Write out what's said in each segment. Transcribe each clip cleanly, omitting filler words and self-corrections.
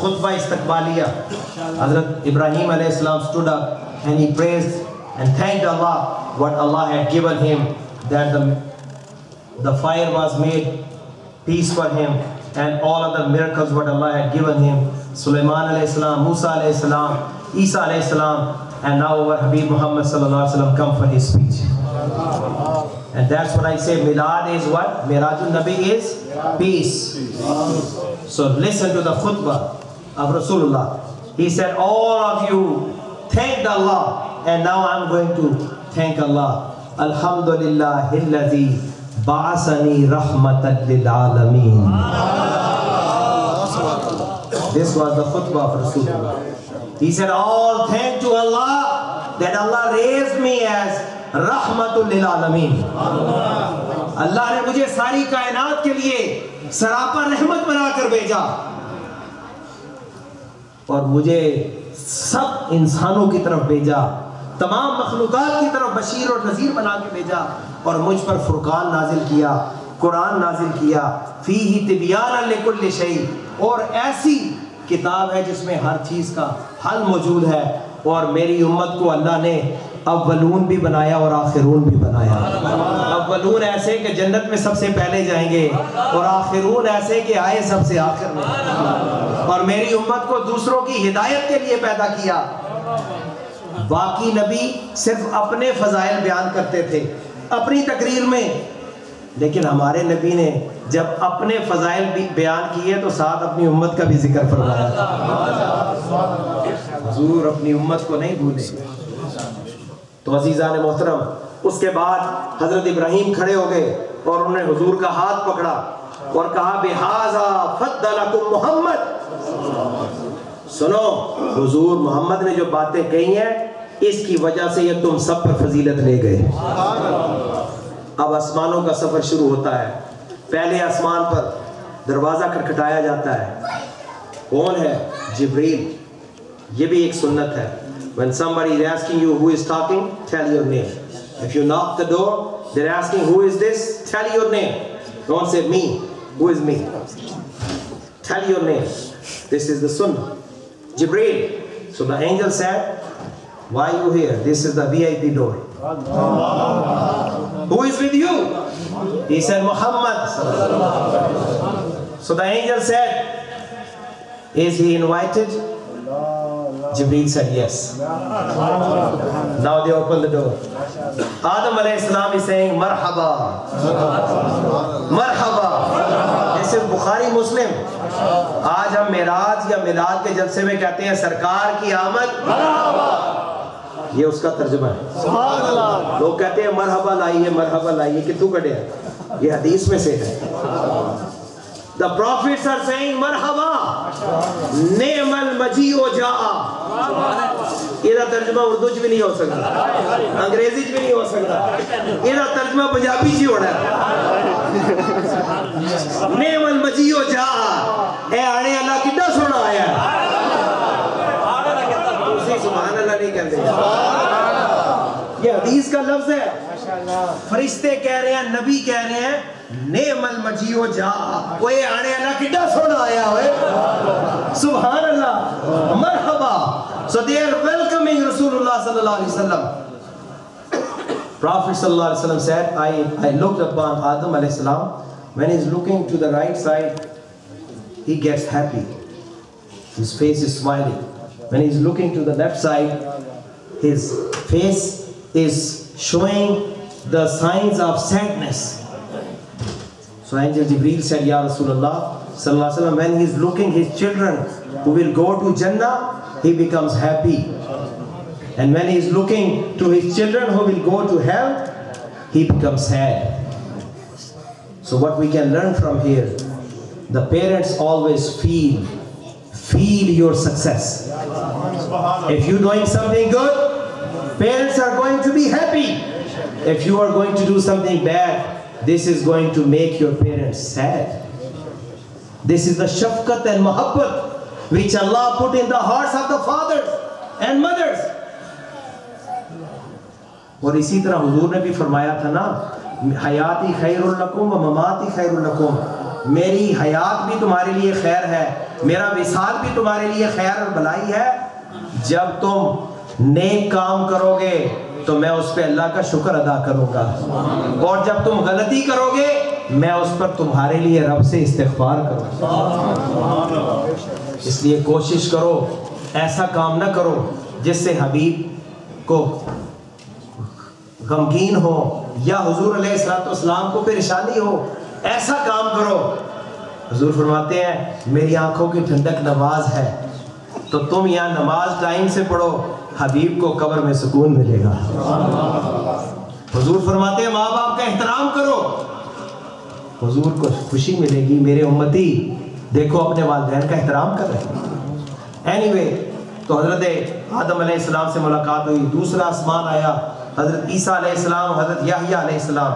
khutbah istiqbaliyah. Hazrat Ibrahim alayhi salam stood up and he praised and thanked Allah what Allah had given him, that the fire was made peace for him, and all other miracles what Allah had given him. Sulaiman alayhi salam, Musa alayhi salam, Isa alayhi salam, and now our Habib Muhammad sallallahu alaihi wasallam come for his speech. And that's what I say, Milad is what? Mirajul Nabi is peace. So listen to the khutbah of Rasulullah. He said, all of you thanked Allah, and now I'm going to thank Allah. Alhamdulillah alladhi ba'asani rahmatan lil alameen. This was the khutbah of Rasulullah. He said, all thank to Allah that Allah raised me as rahmatul lil alameen. Allah نے مجھے ساری کائنات کے لیے سراپا رحمت بنا کر بھیجا، اور مجھے سب انسانوں کی طرف بھیجا، تمام مخلوقات کی طرف بشیر اور نذیر بنا کے بھیجا، اور مجھ پر فرقان نازل کیا، قرآن نازل کیا، فیہ تبیانا لکل شیء، اور ایسی کتاب ہے جس میں ہر چیز کا حل موجود ہے. اور میری امت کو اللہ نے اولون بھی بنایا اور آخرون بھی بنایا. اولون ایسے کہ جنت میں سب سے پہلے جائیں گے، اور آخرون ایسے کہ آئے سب سے آخر میں. اور میری امت کو دوسروں کی ہدایت کے لیے پیدا کیا. باقی نبی صرف اپنے فضائل بیان کرتے تھے اپنی تقریر میں، لیکن ہمارے نبی نے جب اپنے فضائل بھی بیان کیے تو ساتھ اپنی امت کا بھی ذکر فرمایا. حضور اپنی امت کو نہیں بھولے. تو عزیزان محترم، اس کے بعد حضرت ابراہیم کھڑے ہو گئے اور انہوں نے حضور کا ہاتھ پکڑا اور کہا بِهَذَا فَضَّلَكُمْ محمد. سنو، حضور محمد نے جو باتیں کہی ہیں اس کی وجہ سے یہ تم سب پر فضیلت لے گئے. اب آسمانوں کا سفر شروع ہوتا ہے. پہلے آسمان پر دروازہ کھٹکھٹایا جاتا ہے. کون ہے؟ جبریل. یہ بھی ایک سنت ہے. When somebody is asking you who is talking, tell your name. If you knock the door, they're asking who is this, tell your name. Don't say me. Who is me? Tell your name. This is the sunnah. Jibreel. So the angel said, why are you here? This is the VIP door. Who is with you? He said, Muhammad. So the angel said, is he invited? Jibreel said yes. Now they open the door. Adam alayhi salam is saying, Marhaba. Marhaba. This is Bukhari Muslim. آج ہم معراج یا میلاد کے جلسے میں کہتے ہیں سرکار کی آمد مرحبا. یہ اس کا ترجمہ ہے. لوگ کہتے ہیں مرحبا لائیے، مرحبا لائیے. کتوں کٹے ہیں؟ یہ حدیث میں سے ہے. The prophets are saying مرحبا نعم المجیء جاء. یہ ترجمہ اردو چ بھی نہیں ہو سکتا، انگریزی چ بھی نہیں ہو سکتا. یہ ترجمہ پنجابی چ ہونا ہے. نعم المجیء جاء. اے آنے اللہ کتنا سونا آیا ہے. اسی سبحان اللہ نہیں کہتے. یہ حدیث کا لفظ ہے. فرشتے کہہ رہے ہیں، نبی کہہ رہے ہیں نعم المجیء جاء. وہ آنے اللہ کتنا سونا آیا ہوئے. سبحان اللہ. مرحبا. So they are welcoming Rasulullah sallallahu alaihi wasallam. Prophet sallallahu alaihi wasallam said, I looked upon Adam alayhi salam. When he's looking to the right side, he gets happy. His face is smiling. When he's looking to the left side, his face is showing the signs of sadness. So Angel Jibreel said, Ya Rasulullah sallallahu alaihi wasallam, when he's looking his children who will go to Jannah, he becomes happy. And when he's looking to his children who will go to hell, he becomes sad. So what we can learn from here, the parents always feel your success. If you're doing something good, parents are going to be happy. If you are going to do something bad, this is going to make your parents sad. This is the shafqat and muhabbat which Allah put in the hearts of the fathers and mothers. اور اسی طرح حضور نے بھی فرمایا تھا نا، حیاتی خیر لکم و مماتی خیر لکم. میری حیات بھی تمہارے لیے خیر ہے, میرا وصال بھی تمہارے لیے خیر اور بھلائی ہے. جب تم نیک کام کرو گے تو میں اس پہ اللہ کا شکر ادا کروں گا, اور جب تم غلطی کرو گے میں اس پر تمہارے لیے رب سے استغفار کروں گا. اس لیے کوشش کرو ایسا کام نہ کرو جس سے حبیب کو غمگین ہو یا حضور علیہ السلام کو پریشانی ہو. ایسا کام کرو. حضور فرماتے ہیں میری آنکھوں کی ٹھنڈک نماز ہے, تو تم یہاں نماز ٹائم سے پڑھو, حبیب کو قبر میں سکون ملے گا. حضور فرماتے ہیں ماں باپ کا احترام کرو, حضور کو خوشی ملے گی. میرے امتی دیکھو اپنے والدین کا احترام کر رہے ہیں. اینی تو حضرت آدم علیہ السلام سے ملاقات ہوئی, دوسرا آسمان آیا, حضرت عیسیٰ علیہ السلام, حضرت یحییٰ علیہ السلام.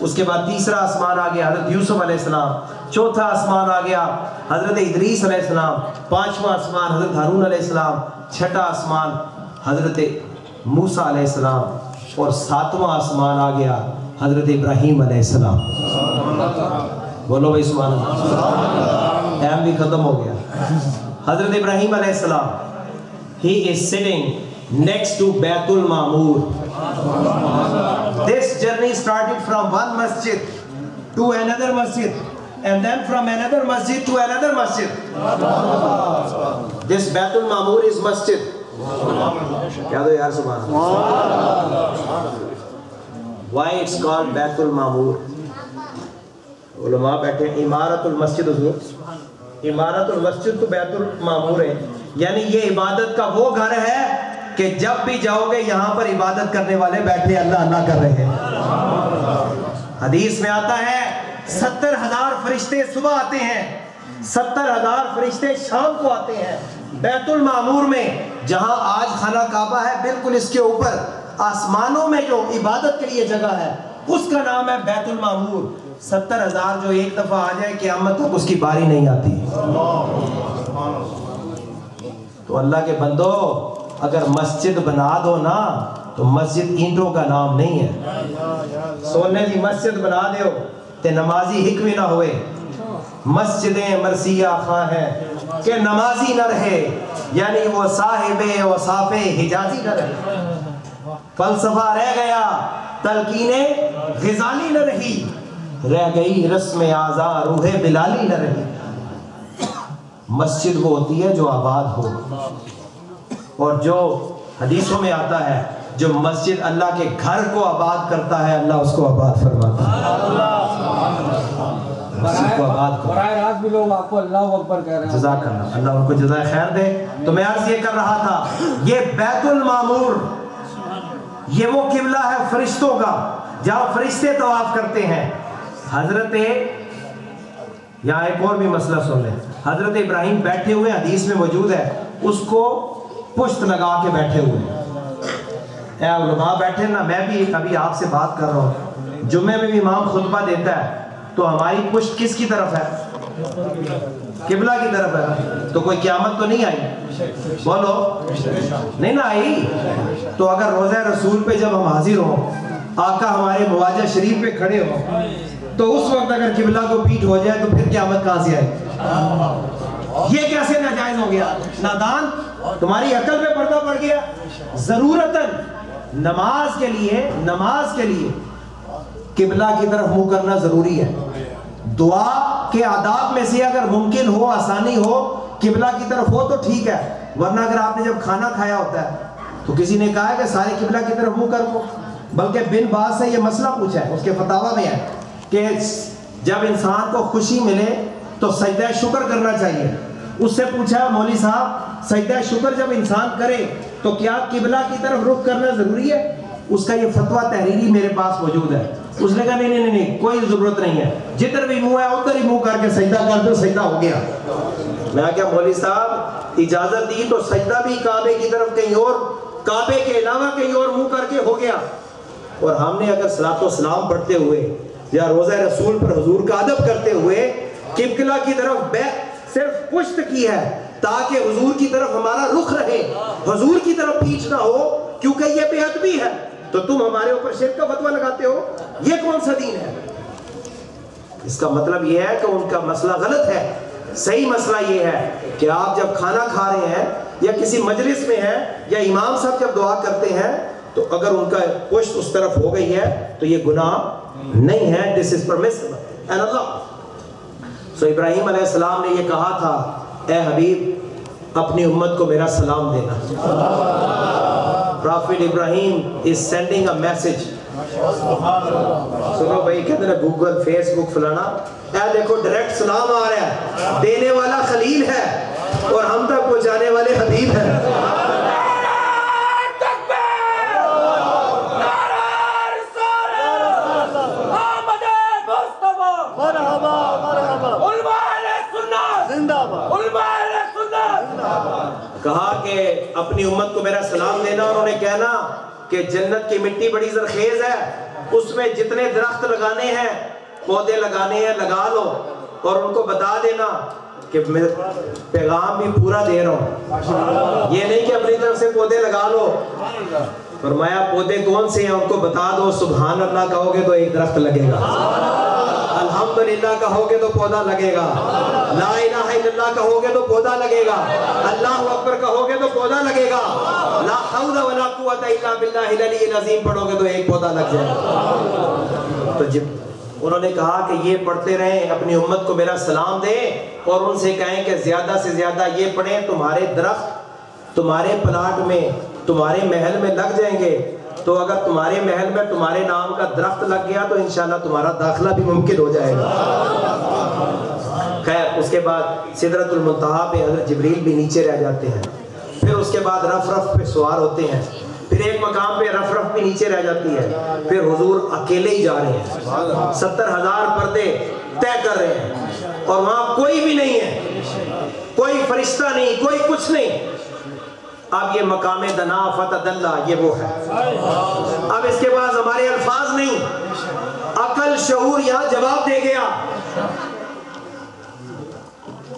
اس کے بعد تیسرا آسمان آ گیا, حضرت یوسف علیہ السلام. چوتھا آسمان آ گیا, حضرت ادریس علیہ السلام. پانچواں آسمان حضرت ہارون علیہ السلام. چھٹا آسمان حضرت موسیٰ علیہ السلام. اور ساتواں آسمان آ گیا حضرت ابراہیم علیہ السلام. بولو بھائی سبحان اللہ. ٹائم بھی ختم ہو گیا. حضرت ابراہیم علیہ السلام, he is sitting next to بیت المعمور. This journey started from one masjid to another masjid, and then from another masjid to another masjid. This بیت المعمور is masjid. کیا دو یار سبحان اللہ. Why it's called بیت المعمور؟ علماء بیٹھے عمارت المسجد, حضور عمارت المسجد تو بیت المعمور ہے, یعنی یہ عبادت کا وہ گھر ہے کہ جب بھی جاؤ گے یہاں پر عبادت کرنے والے بیٹھے اللہ اللہ کر رہے ہیں. حدیث میں آتا ہے 70,000 فرشتے صبح آتے ہیں, 70,000 فرشتے شام کو آتے ہیں. بیت المعمور میں جہاں آج خانہ کعبہ ہے, بالکل اس کے اوپر آسمانوں میں جو عبادت کے لیے جگہ ہے اس کا نام ہے بیت المعمور. 70,000 جو ایک دفعہ آ جائے قیامت تک اس کی باری نہیں آتی. تو اللہ کے بندو اگر مسجد بنا دو نا تو مسجد اینٹوں کا نام نہیں ہے. سونے دی مسجد بنا دیو تے نمازی ہک بھی نہ ہوئے. مسجدیں مرثیہ خواہ ہیں کہ نمازی نہ رہے, یعنی وہ صاحب وصاف حجازی نہ رہے. فلسفہ رہ گیا, تلقین غزالی نہ رہی, رہ گئی رسم اعضا روح بلالی نہ رہی. مسجد وہ ہوتی ہے جو آباد ہو, اور جو حدیثوں میں آتا ہے جو مسجد اللہ کے گھر کو آباد کرتا ہے اللہ اس کو آباد فرماتا ہے. مسجد کو آباد کرو. براہ راست بھی لوگ آپ کو اللہ اکبر کہہ رہے ہیں. جزاک اللہ, اللہ ان کو جزائے خیر دے. تو میں عرض یہ کر رہا تھا, یہ بیت المعمور یہ وہ قبلہ ہے فرشتوں کا جہاں فرشتے طواف کرتے ہیں. حضرت یہاں ایک اور بھی مسئلہ سن لیں. حضرت ابراہیم بیٹھے ہوئے, حدیث میں موجود ہے, اس کو پشت لگا کے بیٹھے ہوئے. اے علماء بیٹھے نا, میں بھی ابھی آپ سے بات کر رہا ہوں, جمعے میں بھی امام خطبہ دیتا ہے تو ہماری پشت کس کی طرف ہے؟ قبلہ کی طرف ہے. تو کوئی قیامت تو نہیں آئی؟ بولو نہیں نہ آئی. تو اگر روزہ رسول پہ جب ہم حاضر ہوں, آقا ہمارے مواجہ شریف پہ کھڑے ہوں, تو اس وقت اگر قبلہ کو پیٹ ہو جائے تو پھر قیامت کہاں سے آئے؟ یہ کیسے ناجائز ہو گیا؟ نادان, تمہاری عقل پہ پردہ پڑ گیا. ضرورتاً نماز کے لیے قبلہ کی طرف منہ کرنا ضروری ہے. دعا کے آداب میں سے اگر ممکن ہو, آسانی ہو, قبلہ کی طرف ہو تو ٹھیک ہے. ورنہ اگر آپ نے جب کھانا کھایا ہوتا ہے تو کسی نے کہا ہے کہ سارے قبلہ کی طرف منہ کر دو, بلکہ بن باز سے یہ مسئلہ پوچھا ہے, اس کے فتاویٰ میں ہے کہ جب انسان کو خوشی ملے تو سجدہ شکر کرنا چاہیے. اس سے پوچھا مولوی صاحب سجدہ شکر جب انسان کرے تو کیا قبلہ کی طرف رخ کرنا ضروری ہے؟ اس کا یہ فتویٰ تحریری میرے پاس موجود ہے. اس نے کہا نہیں کوئی ضرورت نہیں ہے, جدھر بھی منہ ہے ادھر ہی منہ کر کے سجدہ کر دو, سجدہ ہو گیا. میں کیا مولوی صاحب اجازت دی تو سجدہ بھی کعبے کی طرف کہیں اور, کعبے کے علاوہ کہیں اور منہ کر کے ہو گیا. اور ہم نے اگر صلاۃ و سلام پڑھتے ہوئے یا روزہ رسول پر حضور کا ادب کرتے ہوئے قبلہ کی طرف صرف پشت کی ہے تاکہ حضور کی طرف ہمارا رخ رہے, حضور کی طرف پیچھ نہ ہو, کیونکہ یہ بے ادبی ہے, تو تم ہمارے اوپر شرک کا فتویٰ لگاتے ہو. یہ کون سا دین ہے؟ اس کا مطلب یہ ہے کہ ان کا مسئلہ غلط ہے. صحیح مسئلہ یہ ہے کہ آپ جب کھانا کھا رہے ہیں یا کسی مجلس میں ہیں یا امام صاحب جب دعا کرتے ہیں تو اگر ان کا پشت اس طرف ہو گئی ہے تو یہ گناہ نہیں ہے. دس از پرمیسبل اینڈ اللہ. سو ابراہیم علیہ السلام نے یہ کہا تھا اے حبیب اپنی امت کو میرا سلام دینا. Prophet Ibrahim is sending a message. سنو بھائی کہتے ہیں گوگل فیس بک فلانا, اے دیکھو ڈائریکٹ سلام آ رہا ہے. دینے والا خلیل ہے اور ہم تک پہنچانے والے حبیب ہیں. کہا کہ اپنی امت کو میرا سلام دینا اور انہیں کہنا کہ جنت کی مٹی بڑی زرخیز ہے, اس میں جتنے درخت لگانے ہیں پودے لگانے ہیں لگا لو, اور ان کو بتا دینا کہ میں پیغام بھی پورا دے رہا ہوں. یہ نہیں کہ اپنی طرف سے پودے لگا لو. فرمایا پودے کون سے ہیں ان کو بتا دو. سبحان اللہ کہو گے تو ایک درخت لگے گا, الحمدللہ کہو گے تو پودا لگے گا, لا الہ الا اللہ کہو گے تو پودا لگے گا, اللہ اکبر کہو گے تو پودا لگے گا, لا حول ولا قوت الا باللہ العلی العظیم پڑھو گے تو ایک پودا لگ جائے گا. تو جب انہوں نے کہا کہ یہ پڑھتے رہیں, اپنی امت کو میرا سلام دیں اور ان سے کہیں کہ زیادہ سے زیادہ یہ پڑھیں, تمہارے درخت تمہارے پلاٹ میں تمہارے محل میں لگ جائیں گے. تو اگر تمہارے محل میں تمہارے نام کا درخت لگ گیا تو انشاءاللہ تمہارا داخلہ بھی ممکن ہو جائے گا. خیر اس کے بعد سدرۃ المنتہا پہ حضرت جبریل بھی نیچے رہ جاتے ہیں. پھر اس کے بعد رف رف پہ سوار ہوتے ہیں. پھر ایک مقام پہ رف رف بھی نیچے رہ جاتی ہے. پھر حضور اکیلے ہی جا رہے ہیں, 70,000 پردے طے کر رہے ہیں اور وہاں کوئی بھی نہیں ہے, کوئی فرشتہ نہیں, کوئی کچھ نہیں. اب یہ مقام دنا فتدلہ یہ وہ ہے. اب اس کے بعد ہمارے الفاظ نہیں, عقل شعور یہاں جواب دے گیا.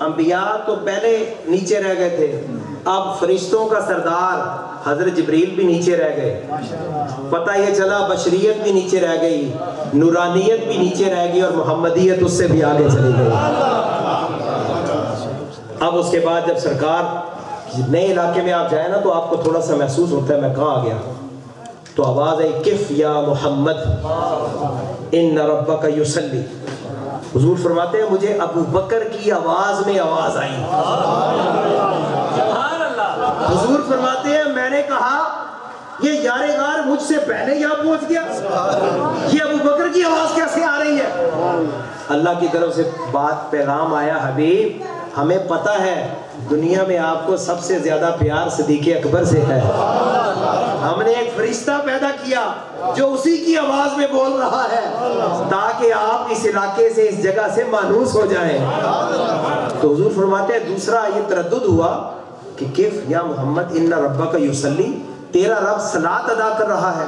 انبیاء تو پہلے نیچے رہ گئے تھے, اب فرشتوں کا سردار حضرت جبریل بھی نیچے رہ گئے. پتہ یہ چلا بشریت بھی نیچے رہ گئی, نورانیت بھی نیچے رہ گئی اور محمدیت اس سے بھی آگے چلی گئی. اب اس کے بعد جب سرکار نئے علاقے میں آپ جائیں نا تو آپ کو تھوڑا سا محسوس ہوتا ہے میں کہاں آ گیا. تو آواز آئی کف یا محمد ان ربک یصلی. حضور فرماتے ہیں مجھے ابو بکر کی آواز میں آواز آئی. حضور فرماتے ہیں میں نے کہا یہ یار غار مجھ سے پہلے یہاں پہنچ گیا, یہ ابو بکر کی آواز کیسے آ رہی ہے؟ اللہ کی طرف سے بات پیغام آیا, حبیب ہمیں پتہ ہے دنیا میں آپ کو سب سے زیادہ پیار صدیق اکبر سے ہے. ہم نے ایک فرشتہ پیدا کیا جو اسی کی آواز میں بول رہا ہے تاکہ آپ اس علاقے سے اس جگہ سے مانوس ہو جائیں. تو حضور فرماتے ہیں دوسرا یہ تردد ہوا کہ کف یا محمد ان ربک یصلی, تیرا رب صلاۃ ادا کر رہا ہے.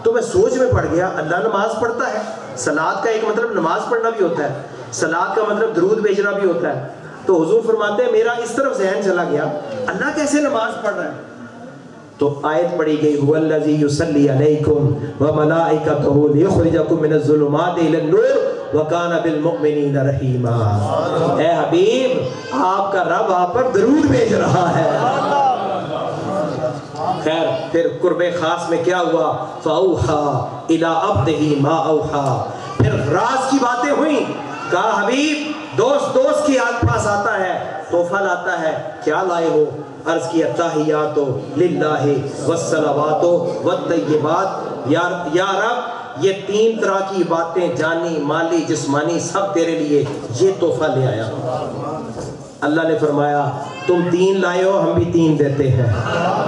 تو میں سوچ میں پڑ گیا اللہ نماز پڑھتا ہے, صلاۃ کا ایک مطلب نماز پڑھنا بھی ہوتا ہے, صلاۃ کا مطلب درود بھیجنا بھی ہوتا ہے. تو حضور فرماتے ہیں میرا اس طرف ذہن چلا گیا اللہ کیسے نماز پڑھ رہا ہے. تو آیت پڑھی گئی هو الذی یصلی علیکم وملائکتہ لیخرجکم من الظلمات الی النور وکان بالمؤمنین رحیما. اے حبیب آپ کا رب آپ پر درود بھیج رہا ہے. خیر پھر قرب خاص میں کیا ہوا, فاوحى الی عبدہ ما اوحى. پھر راز کی باتیں ہوئیں, کہا حبیب دوست کے پاس آتا ہے, تحفہ لاتا ہے, کیا لائے ہو؟ عرض کی التحیات للہ والصلوات والطیبات. یا رب یہ 3 طرح کی باتیں جانی مالی جسمانی سب تیرے لیے, یہ تحفہ لے آیا. اللہ نے فرمایا تم 3 لائے ہو ہم بھی 3 دیتے ہیں.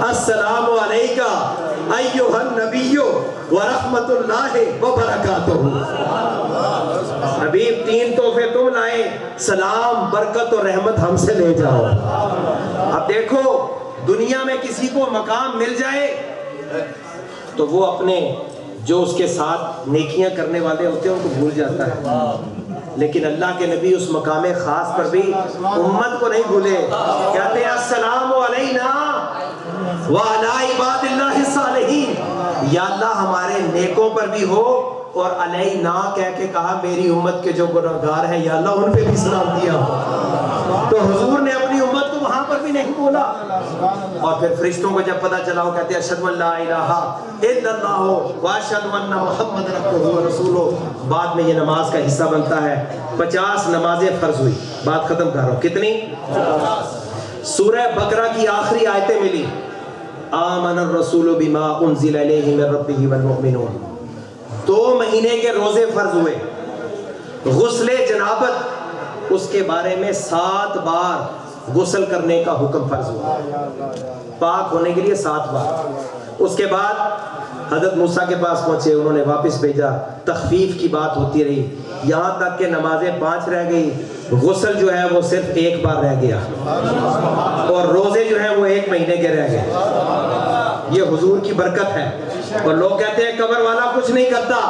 السلام علیکہ ایھا النبی ورحمۃ اللہ وبرکاتہ. حبیب 3 تحفے تم لائے, سلام برکت اور رحمت ہم سے لے جاؤ. اب دیکھو دنیا میں کسی کو مقام مل جائے تو وہ اپنے جو اس کے ساتھ نیکیاں کرنے والے ہوتے ہیں ان کو بھول جاتا ہے, لیکن اللہ کے نبی اس مقام خاص پر بھی امت کو نہیں بھولے. کہتے ہیں السلام علینا وعلی عباد اللہ الصالحین. یا اللہ ہمارے نیکوں پر بھی ہو اور علینا کہہ کے کہا میری امت کے جو گناہگار ہیں یا اللہ ان پہ بھی سلام دیا. تو حضور نے اپنی امت کو وہاں پر بھی نہیں بولا. اور پھر فرشتوں کو جب پتہ چلا وہ کہتے ہیں اشہد ان لا الہ الا اللہ واشہد ان محمد عبدہ ورسولہ. بعد میں یہ نماز کا حصہ بنتا ہے. 50 نمازیں فرض ہوئی. بات ختم کر رہا ہوں. کتنی؟ سورہ بقرہ کی آخری آیتیں ملی. آمن الرسول بما انزل الیہ من ربہ والمؤمنون. 2 مہینے کے روزے فرض ہوئے. غسل جنابت اس کے بارے میں 7 بار غسل کرنے کا حکم فرض ہوا. پاک ہونے کے لیے 7 بار. اس کے بعد حضرت موسیٰ کے پاس پہنچے, انہوں نے واپس بھیجا. تخفیف کی بات ہوتی رہی یہاں تک کہ نمازیں 5 رہ گئی. غسل جو ہے وہ صرف 1 بار رہ گیا اور روزے جو ہیں وہ 1 مہینے کے رہ گئے. یہ حضور کی برکت ہے. اور لوگ کہتے ہیں قبر والا کچھ نہیں کرتا,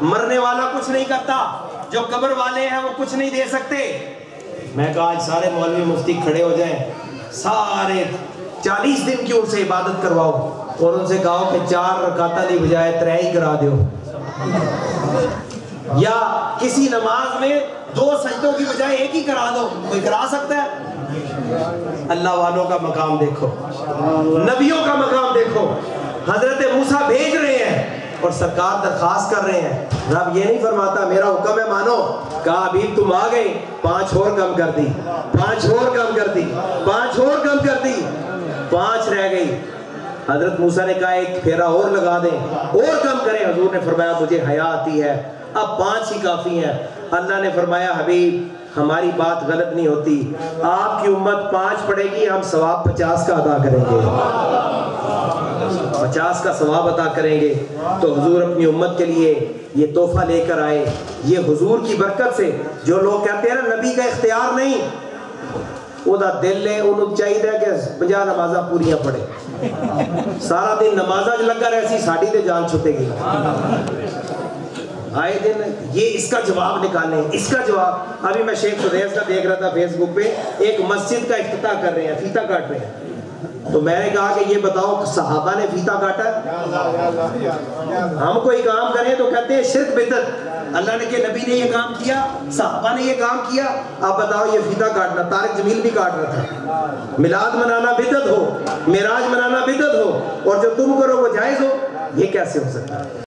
مرنے والا کچھ نہیں کرتا, جو قبر والے ہیں وہ کچھ نہیں دے سکتے. میں کہا آج سارے مولوی مفتی کھڑے ہو جائیں, سارے 40 دن کی ان سے عبادت کرواؤ اور ان سے کہو کہ 4 رکعتاں دی بجائے 3 ہی کرا دیو, یا کسی نماز میں 2 سجدوں کی بجائے 1 ہی کرا دو. کوئی کرا سکتا ہے؟ اللہ والوں کا مقام دیکھو, نبیوں کا مقام دیکھو. حضرت موسیٰ بھیج رہے ہیں اور سرکار درخواست کر رہے ہیں. رب یہ نہیں فرماتا میرا حکم ہے مانو. کہا ابھی تم آ گئی, 5 اور کم کر دی, 5 اور کم کر دی, 5 اور کم کر دی, 5 رہ گئی. حضرت موسیٰ نے کہا 1 پھیرا اور لگا دیں, اور کم کریں. حضور نے فرمایا مجھے حیا آتی ہے, اب 5 ہی کافی ہیں. اللہ نے فرمایا حبیب ہماری بات غلط نہیں ہوتی, آپ کی امت 5 پڑھے گی, ہم ثواب 50 کا ادا کریں گے, 50 کا ثواب عطا کریں گے. تو حضور اپنی امت کے لیے یہ تحفہ لے کر آئے. یہ حضور کی برکت سے. جو لوگ کہتے ہیں نا نبی کا اختیار نہیں, وہ دا دل ہے, انہوں چاہیے کہ 50 نمازاں پوریاں پڑھے. سارا دن نمازاں لگا رہے سی, ساڑی تے جان چھٹے گی. آئے دن یہ اس کا جواب نکالیں, اس کا جواب. ابھی میں شیخ سدیس کا دیکھ رہا تھا فیس بک پہ, ایک مسجد کا افتتاح کر رہے ہیں, فیتہ کاٹ رہے ہیں. تو میں نے کہا کہ یہ بتاؤ صحابہ نے فیتہ کاٹا ہے؟ ہم کوئی کام کریں تو کہتے ہیں شرک بدعت. اللہ نے کہ نبی نے یہ کام کیا, صحابہ نے یہ کام کیا, اب بتاؤ یہ فیتہ کاٹنا. طارق جمیل بھی کاٹ رہا تھا. میلاد منانا بدعت ہو, معراج منانا بدعت ہو, اور جو تم کرو وہ جائز ہو, یہ کیسے ہو سکتا ہے؟